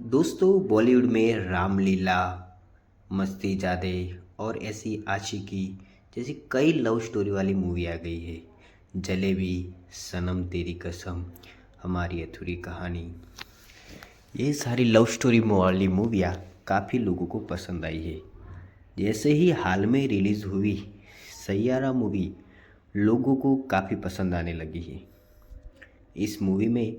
दोस्तों, बॉलीवुड में रामलीला, मस्ती जादे और ऐसी आशिकी जैसी कई लव स्टोरी वाली मूवी आ गई है। जलेबी, सनम तेरी कसम, हमारी अधूरी कहानी, ये सारी लव स्टोरी वाली मूवियाँ काफ़ी लोगों को पसंद आई है। जैसे ही हाल में रिलीज़ हुई सैयारा मूवी लोगों को काफ़ी पसंद आने लगी है। इस मूवी में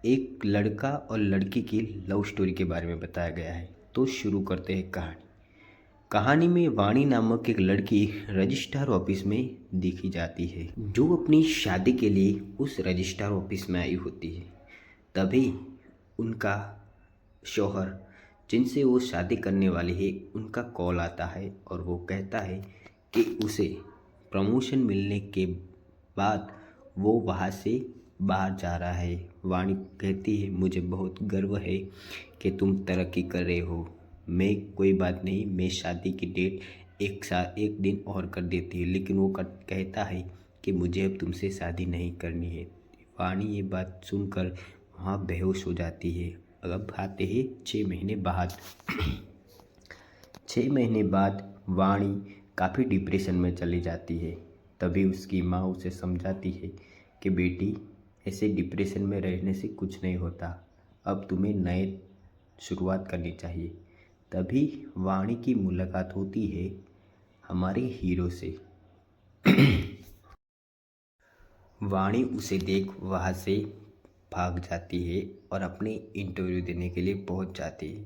एक लड़का और लड़की की लव स्टोरी के बारे में बताया गया है। तो शुरू करते हैं कहानी। कहानी में वाणी नामक एक लड़की रजिस्ट्रार ऑफिस में देखी जाती है, जो अपनी शादी के लिए उस रजिस्ट्रार ऑफिस में आई होती है। तभी उनका शौहर, जिनसे वो शादी करने वाली है, उनका कॉल आता है और वो कहता है कि उसे प्रमोशन मिलने के बाद वो वहाँ से बाहर जा रहा है। वाणी कहती है, मुझे बहुत गर्व है कि तुम तरक्की कर रहे हो। मैं कोई बात नहीं, मैं शादी की डेट एक दिन और कर देती है, लेकिन वो कहता है कि मुझे अब तुमसे शादी नहीं करनी है। वाणी ये बात सुनकर वहाँ बेहोश हो जाती है। अब आते हैं 6 महीने बाद। 6 महीने बाद वाणी काफ़ी डिप्रेशन में चली जाती है। तभी उसकी माँ उसे समझाती है कि बेटी, ऐसे डिप्रेशन में रहने से कुछ नहीं होता, अब तुम्हें नए शुरुआत करनी चाहिए। तभी वाणी की मुलाकात होती है हमारे हीरो से। वाणी उसे देख वहाँ से भाग जाती है और अपने इंटरव्यू देने के लिए पहुँच जाती है।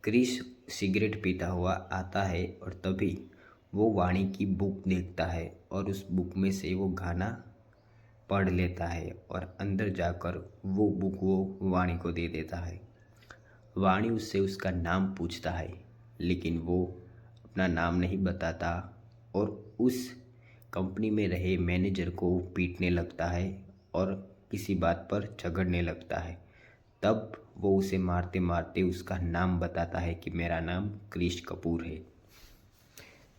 क्रिश सिगरेट पीता हुआ आता है और तभी वो वाणी की बुक देखता है और उस बुक में से वो गाना पढ़ लेता है और अंदर जाकर वो बुक वो वाणी को दे देता है। वाणी उससे उसका नाम पूछता है, लेकिन वो अपना नाम नहीं बताता और उस कंपनी में रहे मैनेजर को पीटने लगता है और किसी बात पर झगड़ने लगता है। तब वो उसे मारते मारते उसका नाम बताता है कि मेरा नाम क्रिश कपूर है।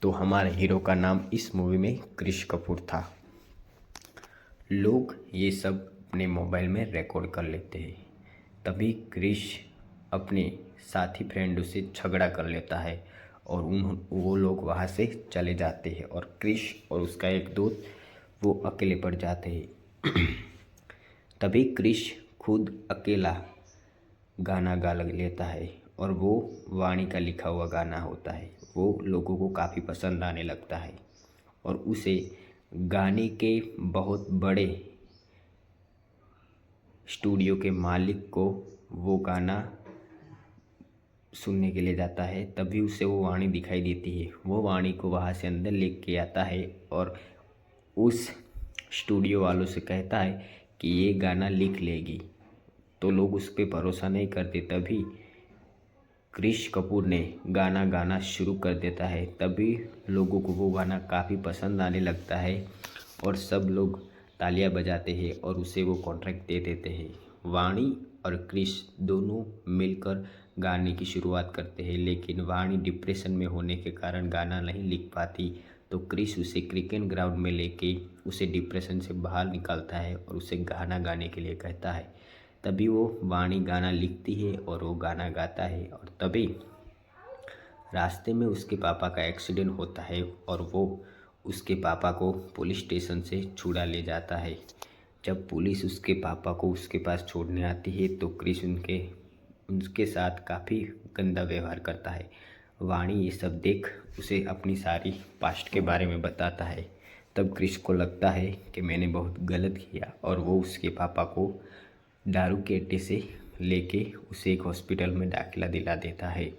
तो हमारे हीरो का नाम इस मूवी में क्रिश कपूर था। लोग ये सब अपने मोबाइल में रिकॉर्ड कर लेते हैं। तभी क्रिश अपने साथी फ्रेंडों से झगड़ा कर लेता है और वो लोग वहाँ से चले जाते हैं और क्रिश और उसका एक दोस्त वो अकेले पड़ जाते हैं। तभी क्रिश खुद अकेला गाना गा लेता है और वो वाणी का लिखा हुआ गाना होता है। वो लोगों को काफ़ी पसंद आने लगता है और उसे गाने के बहुत बड़े स्टूडियो के मालिक को वो गाना सुनने के लिए जाता है। तभी उसे वो वाणी दिखाई देती है। वो वाणी को वहाँ से अंदर लेके आता है और उस स्टूडियो वालों से कहता है कि ये गाना लिख लेगी। तो लोग उस पर भरोसा नहीं करते। तभी क्रिश कपूर ने गाना गाना शुरू कर देता है। तभी लोगों को वो गाना काफ़ी पसंद आने लगता है और सब लोग तालियां बजाते हैं और उसे वो कॉन्ट्रैक्ट दे देते हैं। वाणी और क्रिश दोनों मिलकर गाने की शुरुआत करते हैं, लेकिन वाणी डिप्रेशन में होने के कारण गाना नहीं लिख पाती। तो क्रिश उसे क्रिकेट ग्राउंड में लेके उसे डिप्रेशन से बाहर निकालता है और उसे गाना गाने के लिए कहता है। तभी वो वाणी गाना लिखती है और वो गाना गाता है और तभी रास्ते में उसके पापा का एक्सीडेंट होता है और वो उसके पापा को पुलिस स्टेशन से छुड़ा ले जाता है। जब पुलिस उसके पापा को उसके पास छोड़ने आती है तो क्रिश उनके साथ काफ़ी गंदा व्यवहार करता है। वाणी ये सब देख उसे अपनी सारी पास्ट के बारे में बताता है। तब क्रिश को लगता है कि मैंने बहुत गलत किया और वो उसके पापा को दारू के अड्डे से लेके उसे एक हॉस्पिटल में दाखिला दिला देता है।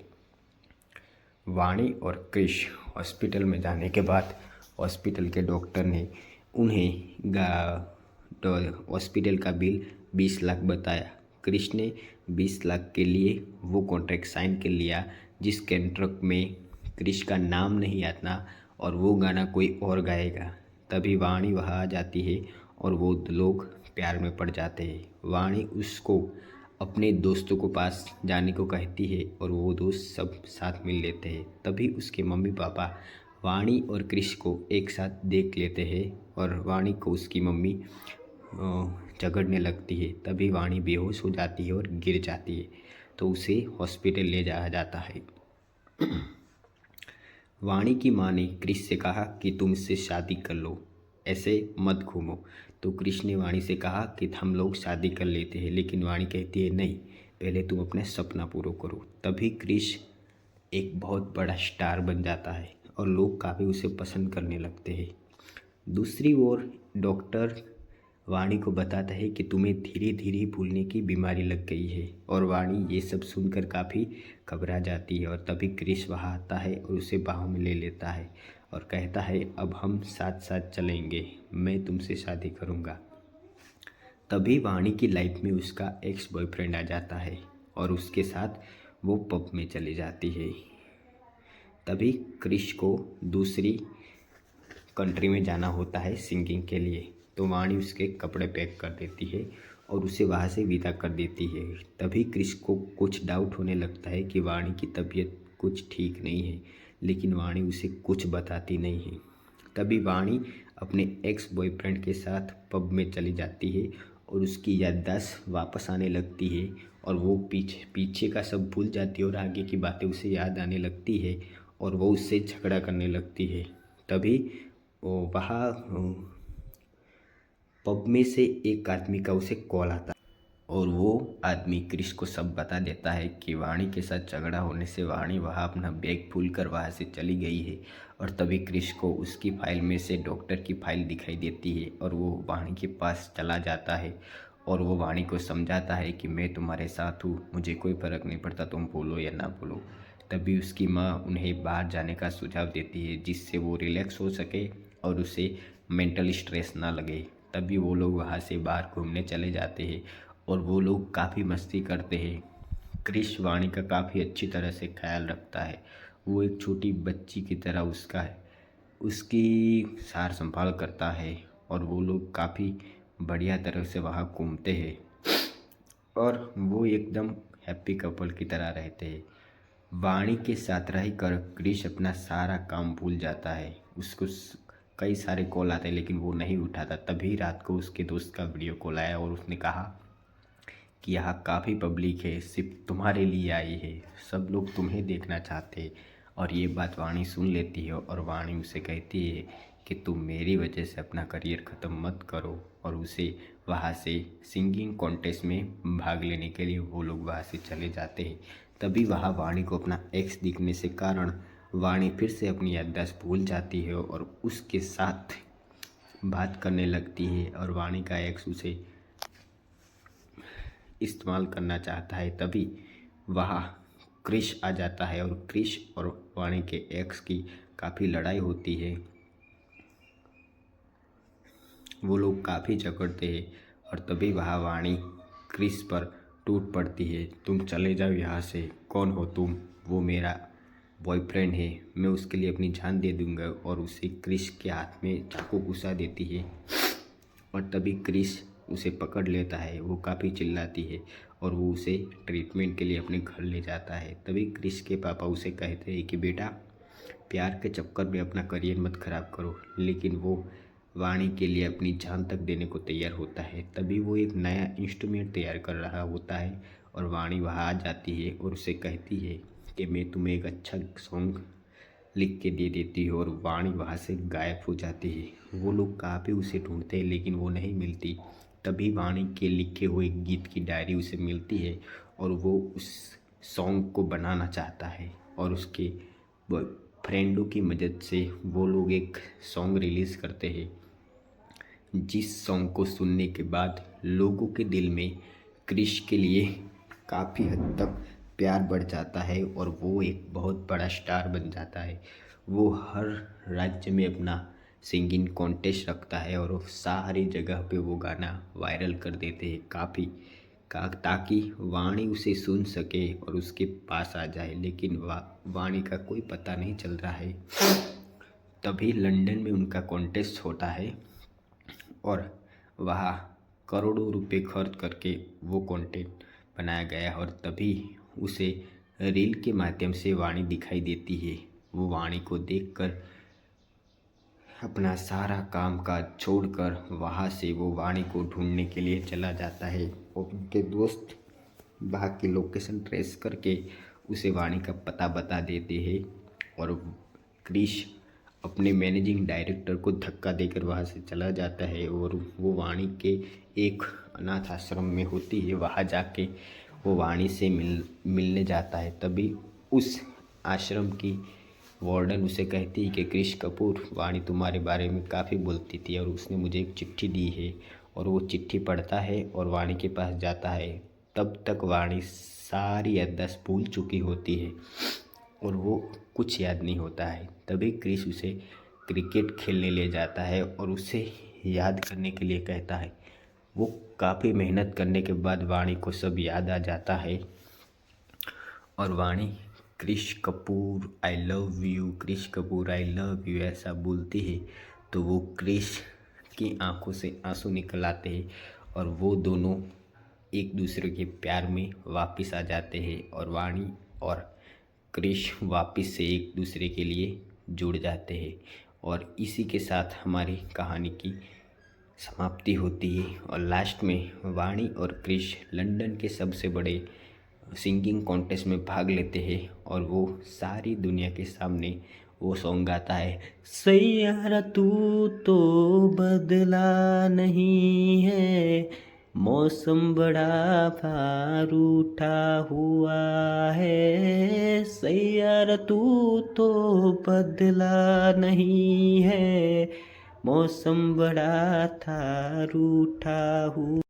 वाणी और क्रिश हॉस्पिटल में जाने के बाद हॉस्पिटल के डॉक्टर ने उन्हें हॉस्पिटल का बिल 20 लाख बताया। क्रिश ने 20 लाख के लिए वो कॉन्ट्रैक्ट साइन कर लिया, जिस कॉन्ट्रैक्ट में क्रिश का नाम नहीं आता और वो गाना कोई और गाएगा। तभी वाणी वहाँ आ जाती है और वो लोग प्यार में पड़ जाते हैं। वाणी उसको अपने दोस्तों को पास जाने को कहती है और वो दोस्त सब साथ मिल लेते हैं। तभी उसके मम्मी पापा वाणी और क्रिश को एक साथ देख लेते हैं और वाणी को उसकी मम्मी झगड़ने लगती है। तभी वाणी बेहोश हो जाती है और गिर जाती है। तो उसे हॉस्पिटल ले जाया जाता है। वाणी की माँ ने क्रिश से कहा कि तुम इससे शादी कर लो, ऐसे मत घूमो। तो क्रिश ने वाणी से कहा कि हम लोग शादी कर लेते हैं, लेकिन वाणी कहती है नहीं, पहले तुम अपना सपना पूरा करो। तभी क्रिश एक बहुत बड़ा स्टार बन जाता है और लोग काफ़ी उसे पसंद करने लगते हैं। दूसरी ओर डॉक्टर वाणी को बताता है कि तुम्हें धीरे धीरे भूलने की बीमारी लग गई है, और वाणी ये सब सुनकर काफ़ी घबरा जाती है। और तभी क्रिश वहाँ आता है और उसे बाहों में ले लेता है और कहता है अब हम साथ साथ चलेंगे, मैं तुमसे शादी करूँगा। तभी वाणी की लाइफ में उसका एक्स बॉयफ्रेंड आ जाता है और उसके साथ वो पब में चली जाती है। तभी क्रिश को दूसरी कंट्री में जाना होता है सिंगिंग के लिए, तो वाणी उसके कपड़े पैक कर देती है और उसे वहाँ से विदा कर देती है। तभी क्रिश को कुछ डाउट होने लगता है कि वाणी की तबीयत कुछ ठीक नहीं है, लेकिन वाणी उसे कुछ बताती नहीं है। तभी वाणी अपने एक्स बॉयफ्रेंड के साथ पब में चली जाती है और उसकी याददाश्त वापस आने लगती है और वो पीछे पीछे का सब भूल जाती है और आगे की बातें उसे याद आने लगती है और वो उससे झगड़ा करने लगती है। तभी वहाँ पब में से एक आदमी का उसे कॉल आता है और वो आदमी क्रिश को सब बता देता है कि वाणी के साथ झगड़ा होने से वाणी वहाँ अपना बैग भूल कर वहाँ से चली गई है। और तभी क्रिश को उसकी फाइल में से डॉक्टर की फाइल दिखाई देती है और वो वाणी के पास चला जाता है और वो वाणी को समझाता है कि मैं तुम्हारे साथ हूँ, मुझे कोई फ़र्क नहीं पड़ता तुम बोलो या ना बोलो। तभी उसकी माँ उन्हें बाहर जाने का सुझाव देती है जिससे वो रिलैक्स हो सके और उसे मेंटल स्ट्रेस ना लगे। तभी वो लोग वहाँ से बाहर घूमने चले जाते हैं और वो लोग काफ़ी मस्ती करते हैं। क्रिश वाणी का काफ़ी अच्छी तरह से ख्याल रखता है, वो एक छोटी बच्ची की तरह उसकी सार संभाल करता है और वो लोग काफ़ी बढ़िया तरह से वहाँ घूमते हैं और वो एकदम हैप्पी कपल की तरह रहते हैं। वाणी के साथ रह कर क्रिश अपना सारा काम भूल जाता है। उसको कई सारे कॉल आते हैं लेकिन वो नहीं उठाता। तभी रात को उसके दोस्त का वीडियो कॉल आया और उसने कहा कि यहाँ काफ़ी पब्लिक है, सिर्फ तुम्हारे लिए आई है, सब लोग तुम्हें देखना चाहते हैं। और ये बात वाणी सुन लेती है और वाणी उसे कहती है कि तुम मेरी वजह से अपना करियर ख़त्म मत करो, और उसे वहाँ से सिंगिंग कॉन्टेस्ट में भाग लेने के लिए वो लोग वहाँ से चले जाते हैं। तभी वहाँ वाणी को अपना एक्स दिखने से कारण वाणी फिर से अपनी याददाश्त भूल जाती है और उसके साथ बात करने लगती है और वाणी का एक्स उसे इस्तेमाल करना चाहता है। तभी वहाँ क्रिश आ जाता है और क्रिश और वाणी के एक्स की काफ़ी लड़ाई होती है, वो लोग काफ़ी झगड़ते हैं। और तभी वहाँ वाणी क्रिश पर टूट पड़ती है, तुम चले जाओ यहाँ से, कौन हो तुम, वो मेरा बॉयफ्रेंड है, मैं उसके लिए अपनी जान दे दूँगा। और उसे क्रिश के हाथ में चाकू घुसा देती है और तभी क्रिश उसे पकड़ लेता है। वो काफ़ी चिल्लाती है और वो उसे ट्रीटमेंट के लिए अपने घर ले जाता है। तभी क्रिश के पापा उसे कहते हैं कि बेटा, प्यार के चक्कर में अपना करियर मत ख़राब करो, लेकिन वो वाणी के लिए अपनी जान तक देने को तैयार होता है। तभी वो एक नया इंस्ट्रूमेंट तैयार कर रहा होता है और वाणी वहाँ आ जाती है और उसे कहती है कि मैं तुम्हें एक अच्छा सॉन्ग लिख के दे देती है, और वाणी वहाँ से गायब हो जाती है। वो लोग काफ़ी उसे ढूंढते हैं लेकिन वो नहीं मिलती। तभी वाणी के लिखे हुए गीत की डायरी उसे मिलती है और वो उस सॉन्ग को बनाना चाहता है और उसके फ्रेंडों की मदद से वो लोग एक सॉन्ग रिलीज़ करते हैं, जिस सॉन्ग को सुनने के बाद लोगों के दिल में क्रिश के लिए काफ़ी हद तक प्यार बढ़ जाता है और वो एक बहुत बड़ा स्टार बन जाता है। वो हर राज्य में अपना सिंगिंग कॉन्टेस्ट रखता है और वो सारी जगह पे वो गाना वायरल कर देते हैं ताकि वाणी उसे सुन सके और उसके पास आ जाए, लेकिन वाणी का कोई पता नहीं चल रहा है। तभी लंदन में उनका कॉन्टेस्ट होता है और वहाँ करोड़ों रुपए खर्च करके वो कंटेंट बनाया गया है और तभी उसे रील के माध्यम से वाणी दिखाई देती है। वो वाणी को देखकर अपना सारा काम काज छोड़कर वहाँ से वो वाणी को ढूंढने के लिए चला जाता है और उनके दोस्त वहाँ की लोकेशन ट्रेस करके उसे वाणी का पता बता देते हैं और क्रिश अपने मैनेजिंग डायरेक्टर को धक्का देकर वहाँ से चला जाता है और वो वाणी के एक अनाथ आश्रम में होती है। वहाँ जाके वो वाणी से मिलने जाता है। तभी उस आश्रम की वार्डन उसे कहती है कि क्रिश कपूर, वाणी तुम्हारे बारे में काफ़ी बोलती थी और उसने मुझे एक चिट्ठी दी है। और वो चिट्ठी पढ़ता है और वाणी के पास जाता है। तब तक वाणी सारी याददाश्त भूल चुकी होती है और वो कुछ याद नहीं होता है। तभी क्रिश उसे क्रिकेट खेलने ले जाता है और उसे याद करने के लिए कहता है। वो काफ़ी मेहनत करने के बाद वाणी को सब याद आ जाता है और Vani Krish Kapoor I love you, Krish Kapoor I love you ऐसा बोलती है। तो वो क्रिश की आंखों से आंसू निकल आते हैं और वो दोनों एक दूसरे के प्यार में वापस आ जाते हैं और वाणी और क्रिश वापस से एक दूसरे के लिए जुड़ जाते हैं। और इसी के साथ हमारी कहानी की समाप्ति होती है और लास्ट में वाणी और क्रिश लंदन के सबसे बड़े सिंगिंग कॉन्टेस्ट में भाग लेते हैं और वो सारी दुनिया के सामने वो सॉन्ग गाता है। सैयारा तू तो बदला नहीं है, मौसम बड़ा फार उठा हुआ है। सैयारा तू तो बदला नहीं है, मौसम बड़ा था रूठा हुआ।